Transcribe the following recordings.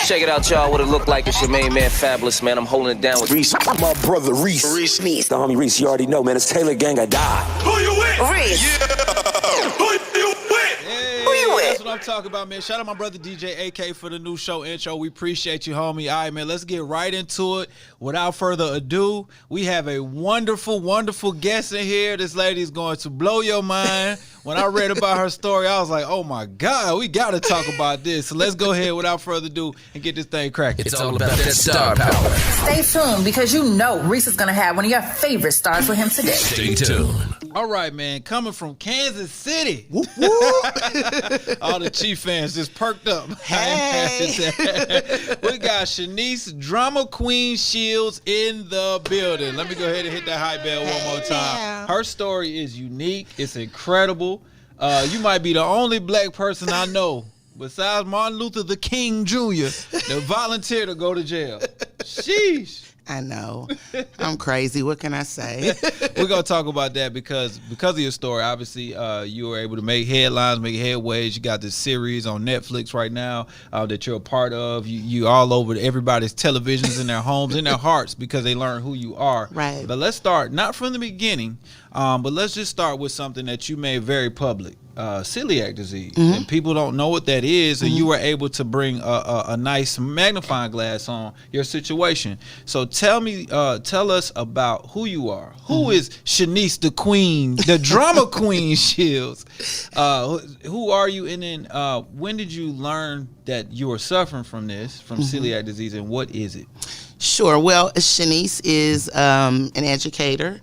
Check it out, y'all. What it look like. It's your main man, Fabulous, man. I'm holding it down with Reec. My brother, Reec. Reec. The homie Reec, you already know, man. It's Taylor Gang, I die. Who you with? Reec. Yeah. Who you with? Hey, who you with? That's what I'm talking about, man. Shout out my brother DJ AK for the new show intro. We appreciate you, homie. All right, man, let's get right into it. Without further ado, we have a wonderful, wonderful guest in here. This lady is going to blow your mind. When I read about her story, I was like, oh my God, we got to talk about this. So let's go ahead without further ado and get this thing cracking. It's all about that star power. Stay tuned because you know Reec is going to have one of your favorite stars with him today. Stay tuned. All right, man, coming from Kansas City. Whoop, whoop. All the Chief fans just perked up. Hey. We got Shanese Drama Queen Shields in the building. Let me go ahead and hit that high bell one more time. Her story is unique. It's incredible. You might be the only black person I know, besides Martin Luther the King Jr., that volunteered to go to jail. Sheesh. I know. I'm crazy. What can I say? We're going to talk about that because of your story. Obviously, you were able to make headlines, make headways. You got this series on Netflix right now that you're a part of. You all over everybody's televisions in their homes, in their hearts, because they learn who you are. Right. But let's start, not from the beginning, but let's just start with something that you made very public. Celiac disease, and people don't know what that is, and you were able to bring a nice magnifying glass on your situation. So tell us about who you are. Who is Shanese the Queen, the Drama Queen Shields? Who are you, and then when did you learn that you were suffering from celiac disease, and what is it? Sure. Well, Shanese is an educator.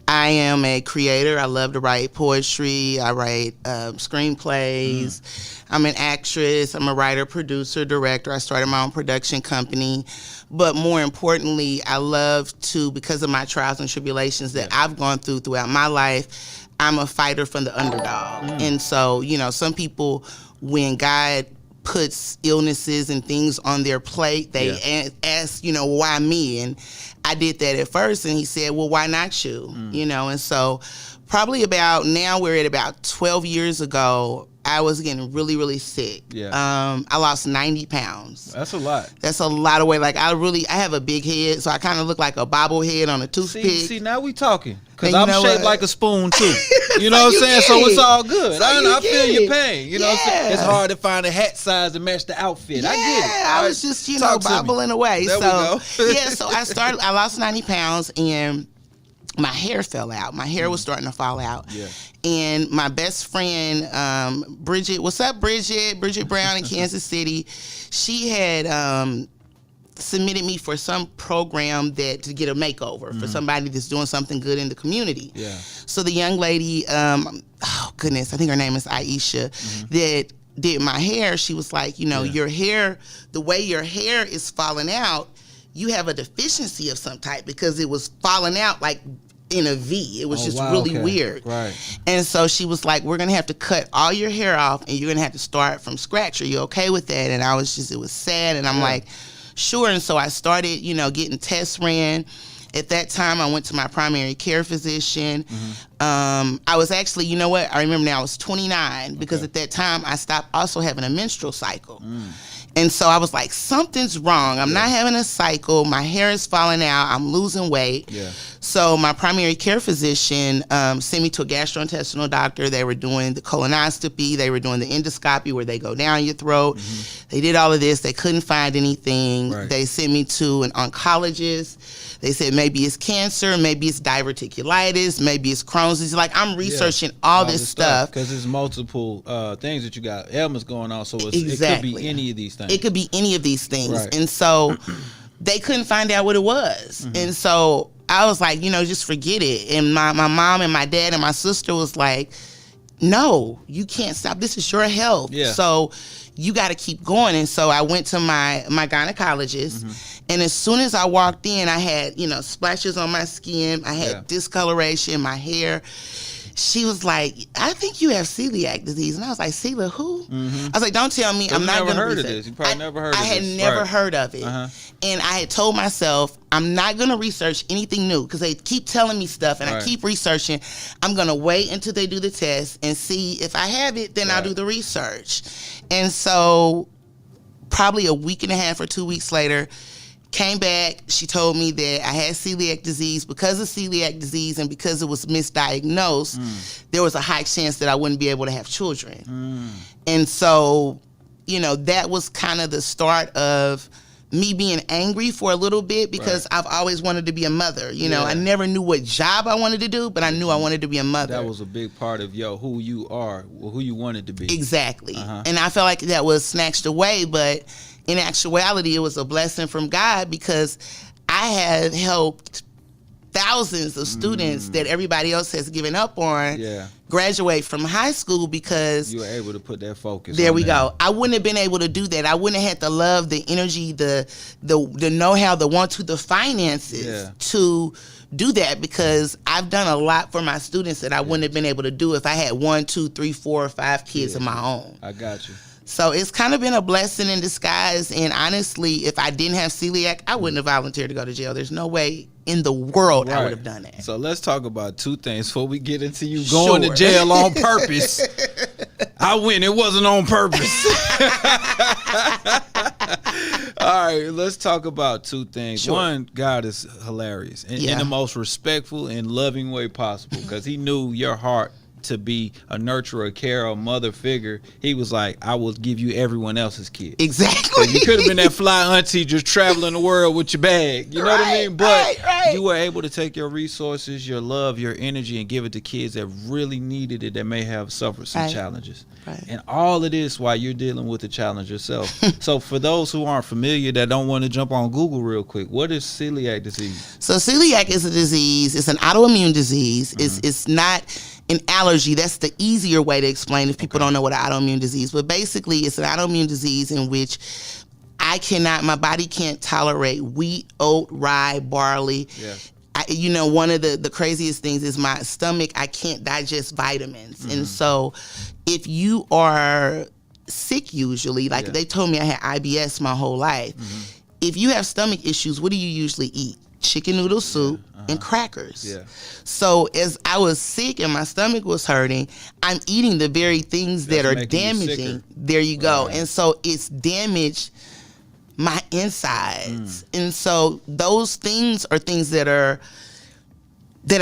I am a creator. I love to write poetry. I write screenplays. I'm an actress. I'm a writer, producer, director. I started my own production company. But more importantly, I love to, because of my trials and tribulations that I've gone through throughout my life, I'm a fighter from the underdog. And so, you know, some people, when God puts illnesses and things on their plate, they ask, you know, why me? And I did that at first, and he said, well, why not you? You know, and so probably about, now we're at about 12 years ago, I was getting really, really sick. I lost 90 pounds. That's a lot. That's a lot of weight. Like, I have a big head, so I kind of look like a bobblehead on a toothpick. See, now we talking. Because I'm shaped like a spoon, too. You know what I'm saying? So it's all good. I feel your pain. You know what I'm saying? It's hard to find a hat size to match the outfit. I get it. I was just, you know, bobbling away. There we go. So I lost 90 pounds, and my hair fell out. My hair was starting to fall out. And my best friend, Bridget, what's up, Bridget? Bridget Brown in Kansas City. She had submitted me for some program to get a makeover for somebody that's doing something good in the community. So the young lady, oh goodness, I think her name is Aisha, that did my hair, she was like, you know, your hair, the way your hair is falling out, you have a deficiency of some type, because it was falling out like in a V. It was really weird. And so she was like, we're going to have to cut all your hair off, and you're going to have to start from scratch. Are you okay with that? And I was just, it was sad. And I'm like, sure. And so I started, you know, getting tests ran. At that time, I went to my primary care physician. I was actually, you know what? I remember now, I was 29, because at that time, I stopped also having a menstrual cycle. And so I was like, something's wrong. I'm not having a cycle. My hair is falling out. I'm losing weight. So my primary care physician sent me to a gastrointestinal doctor. They were doing the colonoscopy. They were doing the endoscopy, where they go down your throat. They did all of this. They couldn't find anything. They sent me to an oncologist. They said maybe it's cancer, maybe it's diverticulitis, maybe it's Crohn's disease. Like, I'm researching all this stuff. Because there's multiple things that you got, ailments going on, so it could be any of these things. It could be any of these things. And so they couldn't find out what it was. And so I was like, you know, just forget it. And my mom and my dad and my sister was like, no, you can't stop. This is your health. So you got to keep going. And so I went to my gynecologist. And as soon as I walked in, I had, you know, splashes on my skin. I had discoloration, my hair. She was like, I think you have celiac disease. And I was like, Celia, who? I was like, don't tell me. I'm not going to heard of this. You probably never heard of this. I had never heard of it. And I had told myself, I'm not going to research anything new, because they keep telling me stuff, and I keep researching. I'm going to wait until they do the test and see if I have it, then I'll do the research. And so probably a week and a half or 2 weeks later, came back. She told me that I had celiac disease. Because of celiac disease and because it was misdiagnosed, there was a high chance that I wouldn't be able to have children. And so, you know, that was kind of the start of me being angry for a little bit, because I've always wanted to be a mother. You know, I never knew what job I wanted to do, but I knew I wanted to be a mother. That was a big part of who you are, who you wanted to be. Exactly. And I felt like that was snatched away, but in actuality, it was a blessing from God, because I have helped thousands of students that everybody else has given up on graduate from high school, because you were able to put that focus. There we go. I wouldn't have been able to do that. I wouldn't have had the love, the energy, the know-how, the want to, the finances to do that, because I've done a lot for my students that I wouldn't have been able to do if I had 1, 2, 3, 4, or 5 kids of my own. I got you. So it's kind of been a blessing in disguise. And honestly, if I didn't have celiac, I wouldn't have volunteered to go to jail. There's no way in the world I would have done that. So let's talk about 2 things before we get into you going to jail on purpose. I win. It wasn't on purpose. All right, let's talk about 2 things. One, God is hilarious in the most respectful and loving way possible, because he knew your heart to be a nurturer, carer, mother figure. He was like, I will give you everyone else's kid. Exactly. So you could have been that fly auntie just traveling the world with your bag. You know what I mean? But you were able to take your resources, your love, your energy, and give it to kids that really needed it, that may have suffered some challenges. And all of this while you're dealing with the challenge yourself. So for those who aren't familiar, that don't want to jump on Google real quick, what is celiac disease? So celiac is a disease. It's an autoimmune disease. It's not an allergy. That's the easier way to explain if people don't know what an autoimmune disease. But basically, it's an autoimmune disease in which my body can't tolerate wheat, oat, rye, barley. One of the craziest things is my stomach, I can't digest vitamins. And so if you are sick, usually, like they told me I had IBS my whole life. If you have stomach issues, what do you usually eat? Chicken noodle soup and crackers. So as I was sick and my stomach was hurting, I'm eating the very things that are damaging. There you go. And so it's damaged my insides. And so those things are things that I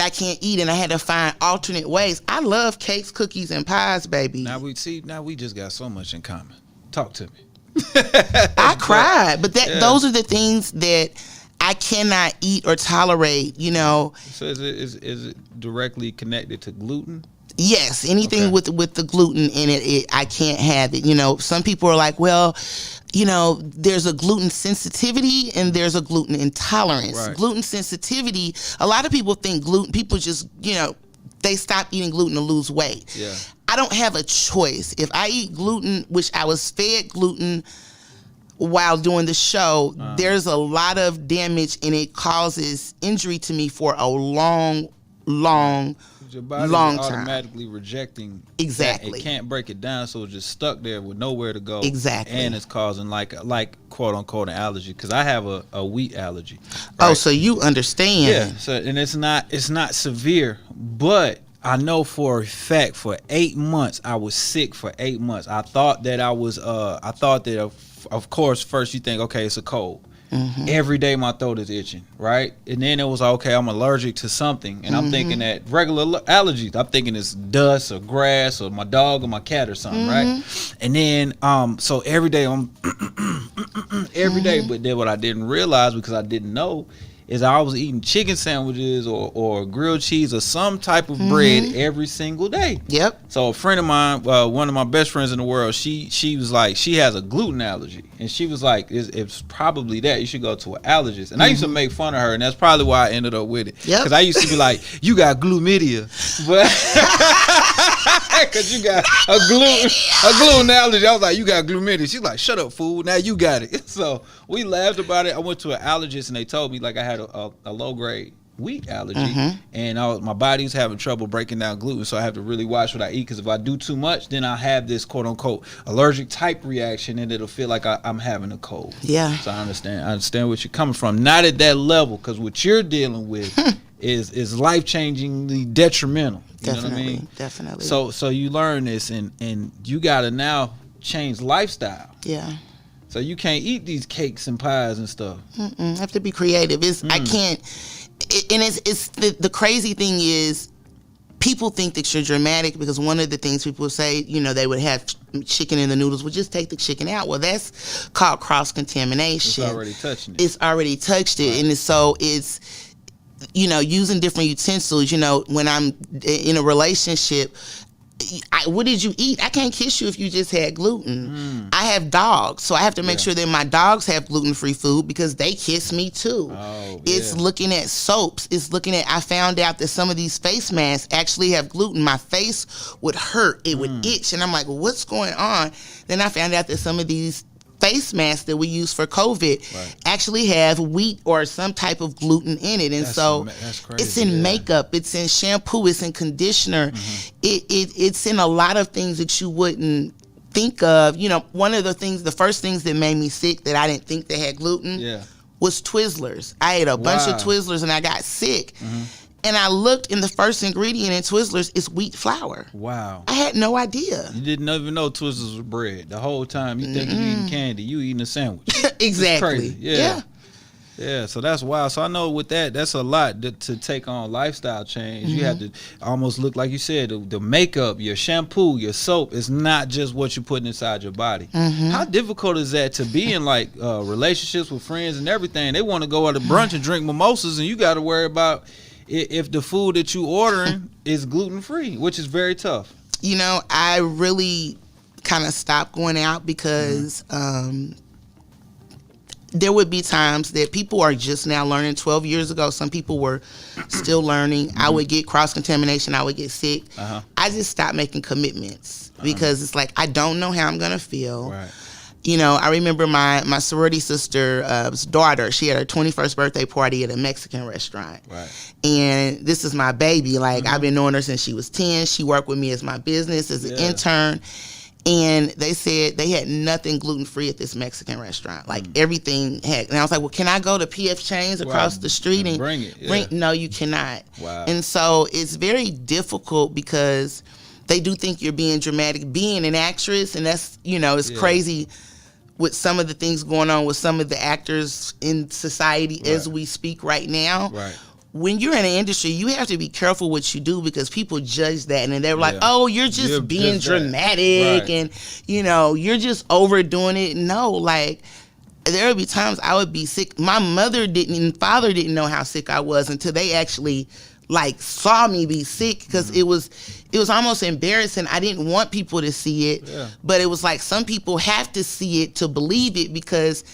can't eat, and I had to find alternate ways. I love cakes, cookies, and pies, baby. Now we just got so much in common. Talk to me. I cried, but those are the things that I cannot eat or tolerate, you know. So is it directly connected to gluten? Yes, anything with the gluten in it, I can't have it. You know, some people are like, well, you know, there's a gluten sensitivity and there's a gluten intolerance. Gluten sensitivity, a lot of people think gluten, people just, you know, they stop eating gluten to lose weight. I don't have a choice. If I eat gluten, which I was fed gluten while doing the show, there's a lot of damage and it causes injury to me for a long your body long is time. automatically rejecting exactly. It can't break it down, so it's just stuck there with nowhere to go. Exactly. And it's causing like quote unquote an allergy, because I have a wheat allergy. Oh, so you understand? Yeah. So and it's not severe, but I know for a fact for 8 months I was sick for 8 months. I thought that of course first you think, okay, it's a cold. Every day my throat is itching, right? And then it was okay, I'm allergic to something, and I'm thinking that regular allergies, I'm thinking it's dust or grass or my dog or my cat or something, right? And then so every day I'm every day, but then what I didn't realize, because I didn't know, is I was eating chicken sandwiches or grilled cheese or some type of bread every single day. Yep. So a friend of mine, one of my best friends in the world, she was like, she has a gluten allergy. And she was like, it's probably that. You should go to an allergist. And I used to make fun of her, and that's probably why I ended up with it. Yep. Because I used to be like, you got glutamidia. But because you got a gluten allergy. I was like, you got glutamidia. She's like, shut up, fool. Now you got it. So we laughed about it. I went to an allergist, and they told me like I had a low grade wheat allergy, and my body was having trouble breaking down gluten, so I have to really watch what I eat, because if I do too much, then I have this quote unquote allergic type reaction, and it'll feel like I'm having a cold. Yeah. So I understand where you're coming from. Not at that level, because what you're dealing with is life changingly detrimental. You know what I mean? Definitely. So you learn this, and you gotta now change lifestyle. Yeah. So you can't eat these cakes and pies and stuff. I have to be creative. I can't. It's the crazy thing is, people think that you're dramatic because one of the things people say, they would have chicken in the noodles. Well, just take the chicken out. Well, that's called cross-contamination. It's already touching it. It's already touched it. Right. And so it's, using different utensils. When I'm in a relationship, what did you eat? I can't kiss you if you just had gluten. I have dogs, so I have to make sure that my dogs have gluten-free food because they kiss me too. It's looking at soaps. It's looking at, I found out that some of these face masks actually have gluten. My face would hurt. It would itch. And I'm like, what's going on? Then I found out that some of these face masks that we use for COVID actually have wheat or some type of gluten in it. And that's crazy, it's in makeup, it's in shampoo, it's in conditioner. It's in a lot of things that you wouldn't think of. One of the first things that made me sick that I didn't think they had gluten was Twizzlers. I ate a bunch of Twizzlers and I got sick. And I looked, and the first ingredient in Twizzlers is wheat flour. Wow. I had no idea. You didn't even know Twizzlers were bread. The whole time you think you're eating candy, you eating a sandwich. Exactly. It's crazy. Yeah, so that's wild. So I know with that's a lot to take on lifestyle change. You have to almost look, like you said, the makeup, your shampoo, your soap is not just what you're putting inside your body. How difficult is that to be in relationships with friends and everything? They want to go out to brunch and drink mimosas, and you got to worry about if the food that you ordering is gluten-free, which is very tough. I really kind of stopped going out because there would be times that people are just now learning. 12 years ago, some people were still learning. I would get cross-contamination. I would get sick. I just stopped making commitments because it's like, I don't know how I'm going to feel. Right. I remember my sorority sister's daughter. She had her 21st birthday party at a Mexican restaurant. Right. And this is my baby. I've been knowing her since she was 10. She worked with me as my business as an intern. And they said they had nothing gluten-free at this Mexican restaurant. Everything had. And I was like, well, can I go to P.F. Chang's across the street and bring it? No, you cannot. Wow. And so it's very difficult because they do think you're being dramatic, being an actress. And that's, it's crazy with some of the things going on with some of the actors in society as we speak right now. Right. When you're in an industry, you have to be careful what you do because people judge that, and they're like, "Oh, you're just being dramatic, and you're just overdoing it." No, there would be times I would be sick. My mother and father didn't know how sick I was until they actually saw me be sick because it was almost embarrassing. I didn't want people to see it, but it was some people have to see it to believe it because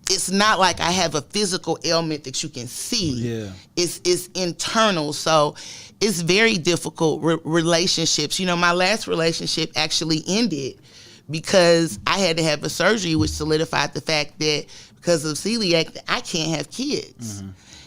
it's not like I have a physical ailment that you can see. Yeah. It's internal. So it's very difficult. Relationships. My last relationship actually ended because I had to have a surgery, which solidified the fact that because of celiac, I can't have kids.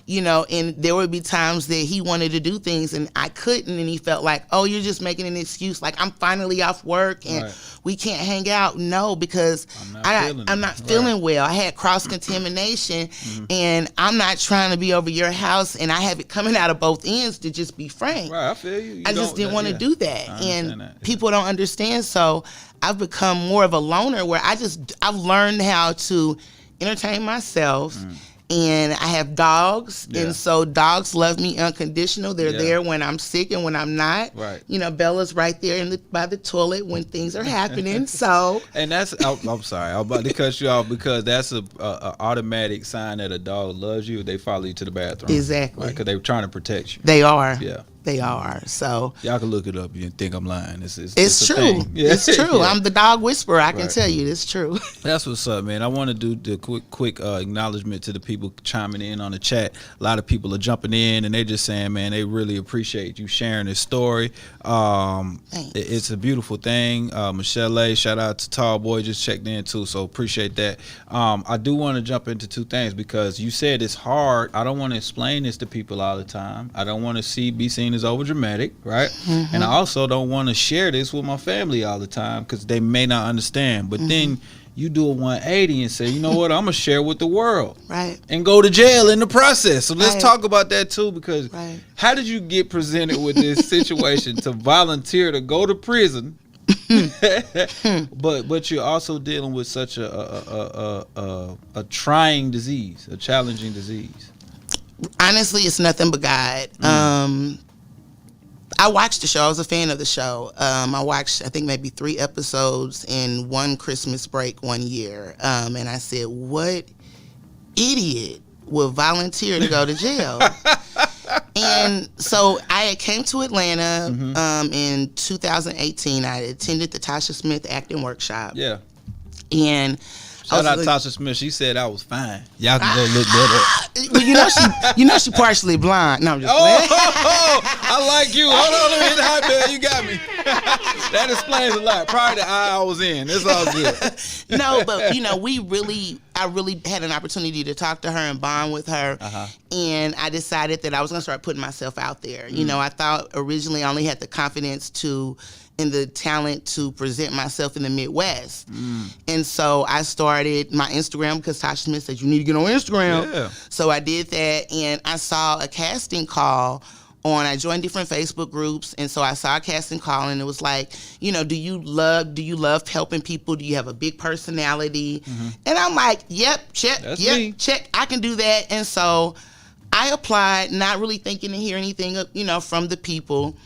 And there would be times that he wanted to do things and I couldn't, and he felt like, oh, you're just making an excuse. I'm finally off work and we can't hang out. No, because I'm not feeling well. I had cross-contamination and I'm not trying to be over your house, and I have it coming out of both ends, to just be frank. Right, I feel you. I just didn't want to do that. And people don't understand. So I've become more of a loner where I've learned how to entertain myself. And I have dogs, and so dogs love me unconditional. They're there when I'm sick and when I'm not. Right. Bella's right there by the toilet when things are happening. So. And that's. I'm sorry. I'm about to cut you off because that's a automatic sign that a dog loves you. They follow you to the bathroom. Exactly. Because they're trying to protect you. They are. Yeah. They are. So y'all can look it up. You think I'm lying? It's true. It's true. I'm the dog whisperer. I can tell you it's true. That's what's up, man. I want to do the quick acknowledgement to the people chiming in on the chat. A lot of people are jumping in and they're just saying, man, they really appreciate you sharing this story. It's a beautiful thing. Michelle A, shout out to Tall Boy, just checked in too, so appreciate that. I do want to jump into two things because you said it's hard. I don't want to explain this to people all the time. I don't want to be seen as over dramatic, right? And I also don't want to share this with my family all the time because they may not understand. But then you do a 180 and say, you know what, I'm gonna share with the world, right? And go to jail in the process. So let's talk about that too, because how did you get presented with this situation to volunteer to go to prison But you're also dealing with such a trying disease, a challenging disease. Honestly, it's nothing but God. I watched the show. I was a fan of the show. I watched, I think, maybe 3 episodes in one Christmas break one year. And I said, what idiot would volunteer to go to jail? And so I came to Atlanta in 2018. I attended the Tasha Smith acting workshop. Yeah. And shout out Tasha Smith. She said I was fine. Y'all can go look that up. Well, you know she partially blind. No, I'm just playing. I like you. Hold on, let me hit the hot bed. You got me. That explains a lot. Probably the eye I was in. It's all good. No, but I really had an opportunity to talk to her and bond with her. And I decided that I was going to start putting myself out there. You know, I thought originally I only had the confidence and the talent to present myself in the Midwest. And so I started my Instagram because Tasha Smith said, you need to get on Instagram. Yeah. So I did that, and I saw a casting call I joined different Facebook groups, and so I saw a casting call, and it was like, you know, do you love helping people? Do you have a big personality? And I'm like, yep, check, check, I can do that. And so I applied, not really thinking to hear anything, you know, from the people.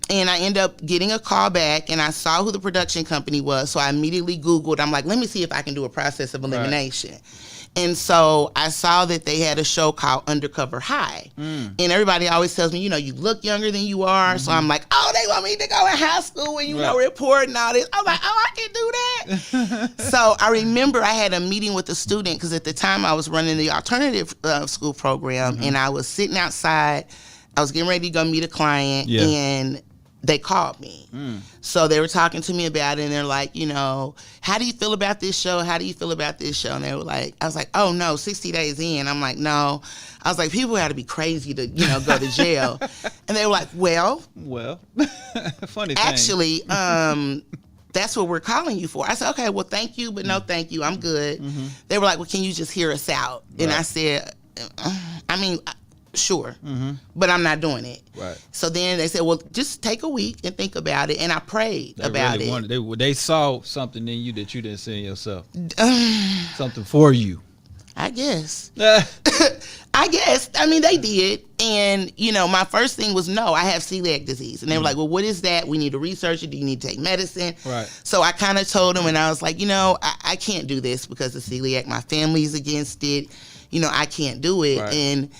And I end up getting a call back, and I saw who the production company was, so I immediately Googled. I'm like, let me see if I can do a process of elimination. Right. And so I saw that they had a show called Undercover High. And everybody always tells me, you know, you look younger than you are. So I'm like, oh, they want me to go in high school and, you know, report and all this. I'm like, oh, I can do that. So I remember I had a meeting with a student because at the time I was running the alternative school program, and I was sitting outside. I was getting ready to go meet a client, and they called me. So they were talking to me about it, and they're like, you know, how do you feel about this show? How do you feel about this show? And they were like, I was like, oh no, 60 days in. I'm like, no. I was like, people had to be crazy to, you know, go to jail. And they were like, well, funny thing. Actually, that's what we're calling you for. I said, okay, well, thank you, but no thank you. I'm good. They were like, well, can you just hear us out? And I said, I mean, sure, but I'm not doing it. Right. So then they said, well, just take a week and think about it. And I prayed about it. They saw something in you that you didn't see in yourself. Something for you. I guess. I guess. I mean, they did. And, you know, my first thing was, no, I have celiac disease. And they were like, well, what is that? We need to research it. Do you need to take medicine? Right. So I kind of told them, and I was like, you know, I can't do this because of celiac. My family's against it. You know, I can't do it. Right. And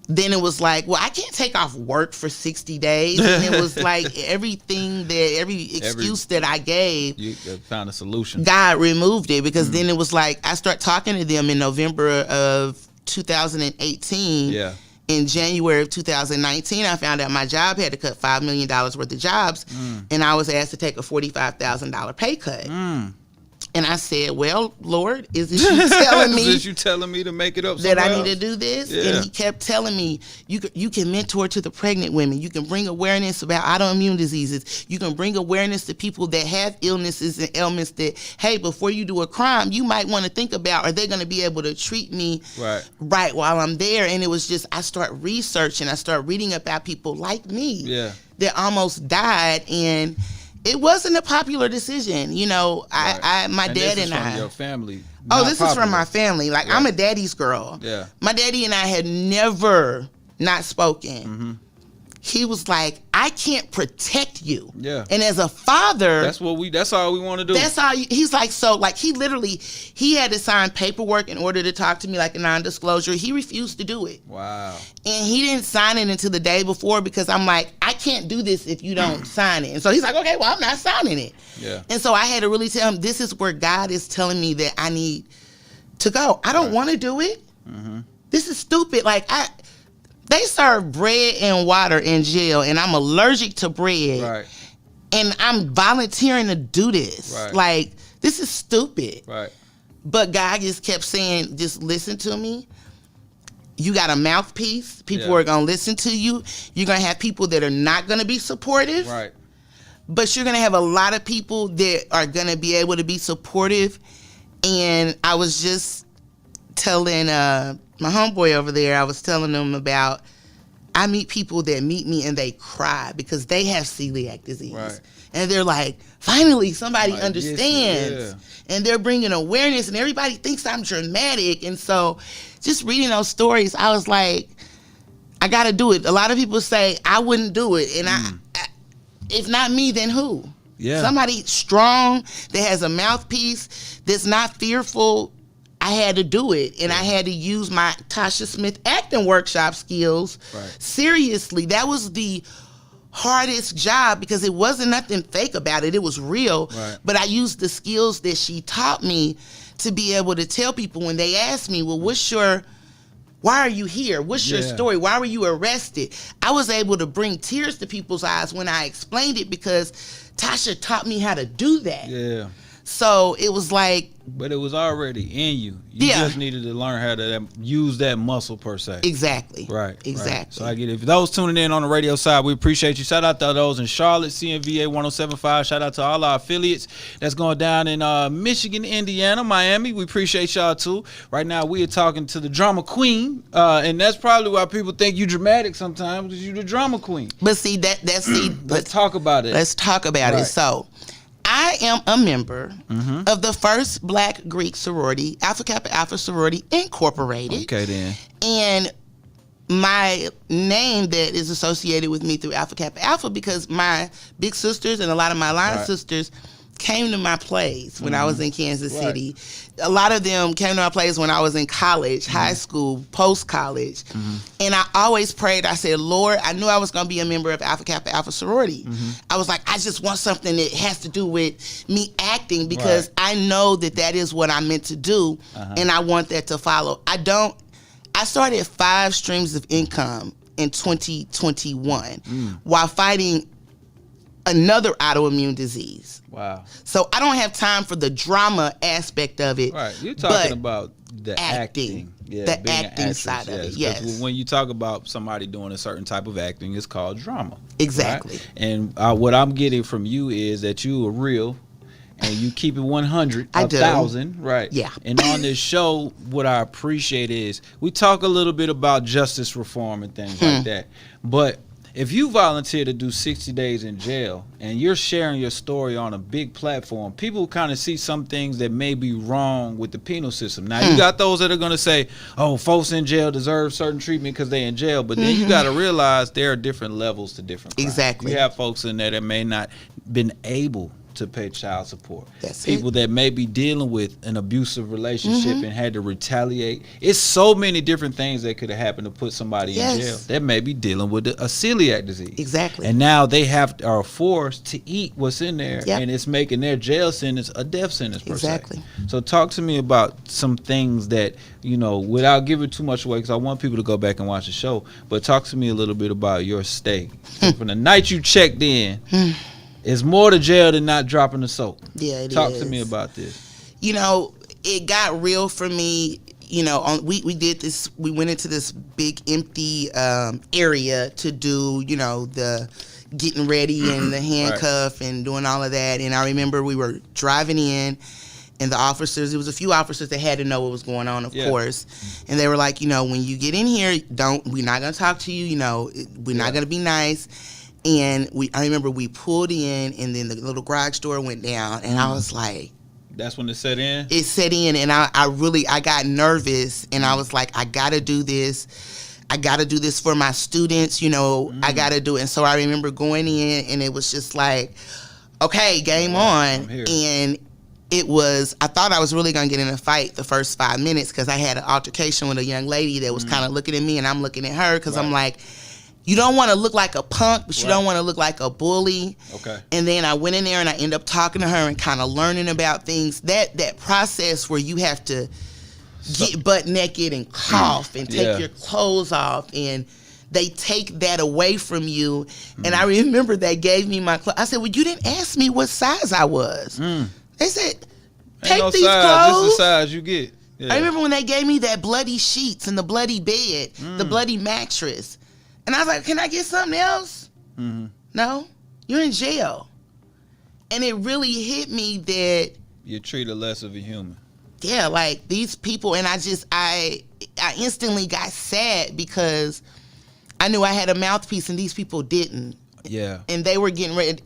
then it was like, well, I can't take off work for 60 days. And it was like every excuse that I gave, you found a solution. God removed it, because then it was like I start talking to them in November of 2018. Yeah. In January of 2019, I found out my job had to cut $5 million worth of jobs, and I was asked to take a $45,000 pay cut. And I said, well, Lord, is it you telling me? Is you telling me to make it up that I need else? to do this? Yeah. And he kept telling me, you can mentor to the pregnant women. You can bring awareness about autoimmune diseases. You can bring awareness to people that have illnesses and ailments that, hey, before you do a crime, you might want to think about, are they going to be able to treat me right while I'm there? And it was just, I start researching. I start reading about people like me that almost died, and it wasn't a popular decision, you know. My dad and I. From your family. This is from my family. Like, I'm a daddy's girl. Yeah. My daddy and I had never not spoken. He was like, I can't protect you. Yeah. And as a father, that's all we want to do. That's all. He's like, so, like, he had to sign paperwork in order to talk to me, like a non-disclosure. He refused to do it. Wow. And he didn't sign it until the day before, because I'm like, I can't do this if you don't sign it. And so he's like, okay, well, I'm not signing it. Yeah. And so I had to really tell him, this is where God is telling me that I need to go. I don't want to do it. This is stupid. Like, they serve bread and water in jail, and I'm allergic to bread. Right. And I'm volunteering to do this. Right. Like, this is stupid. Right. But God just kept saying, just listen to me. You got a mouthpiece. People are going to listen to you. You're going to have people that are not going to be supportive. Right. But you're going to have a lot of people that are going to be able to be supportive. And I was just telling my homeboy over there, I was telling him about, I meet people that meet me and they cry because they have celiac disease. Right. And they're like, finally, somebody Like, understands. And they're bringing awareness, and everybody thinks I'm dramatic. And so just reading those stories, I was like, I got to do it. A lot of people say, I wouldn't do it. And I, if not me, then who? Yeah. Somebody strong that has a mouthpiece that's not fearful. I had to do it, and I had to use my Tasha Smith acting workshop skills seriously. That was the hardest job because it wasn't nothing fake about it. It was real. Right. But I used the skills that she taught me to be able to tell people when they ask me, well, why are you here? What's your story? Why were you arrested? I was able to bring tears to people's eyes when I explained it because Tasha taught me how to do that. Yeah. So it was like, but it was already in you. You just needed to learn how to use that muscle per se. Exactly. Right. Exactly. Right. So I get it. For those tuning in on the radio side, we appreciate you. Shout out to those in Charlotte, CNVA 107.5. Shout out to all our affiliates that's going down in Michigan, Indiana, Miami. We appreciate y'all too. Right now we are talking to the drama queen, and that's probably why people think you dramatic sometimes because you the drama queen. But see let's talk about it. Let's talk about it. So I am a member of the first Black Greek sorority, Alpha Kappa Alpha Sorority Incorporated. Okay, then. And my name that is associated with me through Alpha Kappa Alpha because my big sisters and a lot of my line sisters came to my plays when I was in Kansas City. A lot of them came to my plays when I was in college, high school, post-college. And I always prayed. I said, Lord, I knew I was going to be a member of Alpha Kappa Alpha Sorority. I was like, I just want something that has to do with me acting because I know that is what I'm meant to do, and I want that to follow. I started 5 streams of income in 2021 while fighting another autoimmune disease. Wow. So I don't have time for the drama aspect of it. Right. You're talking about the acting. Yeah, the being acting side of it. Yes. When you talk about somebody doing a certain type of acting, it's called drama. Exactly. Right? And what I'm getting from you is that you are real and you keep it 100, 1,000, right? Yeah. And on this show, what I appreciate is we talk a little bit about justice reform and things like that. But if you volunteer to do 60 days in jail and you're sharing your story on a big platform, people kind of see some things that may be wrong with the penal system. Now, you got those that are going to say, oh, folks in jail deserve certain treatment because they're in jail. But then you got to realize there are different levels to different crimes. Exactly. You have folks in there that may not been able to pay child support. That's people that may be dealing with an abusive relationship and had to retaliate. It's so many different things that could have happened to put somebody in jail that may be dealing with a celiac disease. Exactly. And now they are forced to eat what's in there, and it's making their jail sentence a death sentence per se. So talk to me about some things that, you know, without giving too much away, because I want people to go back and watch the show, but talk to me a little bit about your stay. From the night you checked in, it's more to jail than not dropping the soap. Yeah, it is. Talk to me about this. You know, it got real for me. You know, we did this. We went into this big empty area to do, you know, the getting ready and the handcuff and doing all of that. And I remember we were driving in, and the officers, there was a few officers that had to know what was going on, of course. And they were like, you know, when you get in here, we're not going to talk to you. You know, we're not going to be nice. And I remember we pulled in, and then the little garage door went down, and I was like, that's when it set in? It set in, and I got nervous, and I was like, I got to do this. I got to do this for my students, you know, I got to do it. And so I remember going in, and it was just like, okay, game on. And I thought I was really going to get in a fight the first 5 minutes because I had an altercation with a young lady that was kind of looking at me, and I'm looking at her because I'm like, you don't want to look like a punk, but you don't want to look like a bully. Okay. And then I went in there and I ended up talking to her and kind of learning about things. That process where you have to get butt naked and cough and take your clothes off, and they take that away from you. And I remember they gave me my clothes. I said, well, you didn't ask me what size I was. They said, take these clothes. This is the size you get. Yeah. I remember when they gave me that bloody sheets and the bloody bed, the bloody mattress. And I was like, can I get something else? No, you're in jail. And it really hit me that you're treated less of a human. Yeah, like these people, and I instantly got sad because I knew I had a mouthpiece and these people didn't. Yeah. And they were getting ready.